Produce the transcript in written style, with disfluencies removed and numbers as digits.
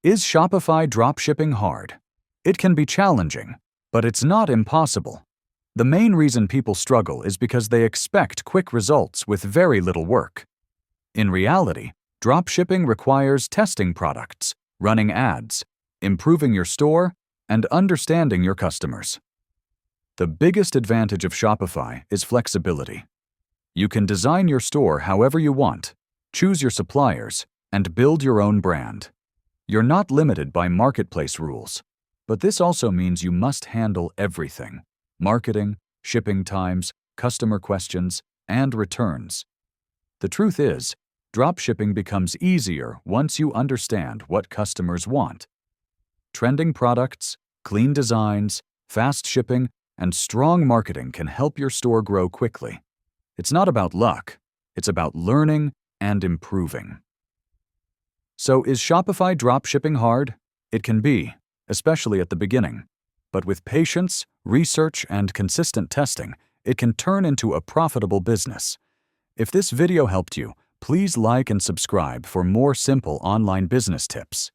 Is Shopify dropshipping hard? It can be challenging, but it's not impossible. The main reason people struggle is because they expect quick results with very little work. In reality, dropshipping requires testing products, running ads, improving your store, and understanding your customers. The biggest advantage of Shopify is flexibility. You can design your store however you want, choose your suppliers, and build your own brand. You're not limited by marketplace rules, but this also means you must handle everything: marketing, shipping times, customer questions, and returns. The truth is, dropshipping becomes easier once you understand what customers want. Trending products, clean designs, fast shipping, and strong marketing can help your store grow quickly. It's not about luck, it's about learning and improving. So is Shopify dropshipping hard? It can be, especially at the beginning. But with patience, research, and consistent testing, it can turn into a profitable business. If this video helped you, please like and subscribe for more simple online business tips.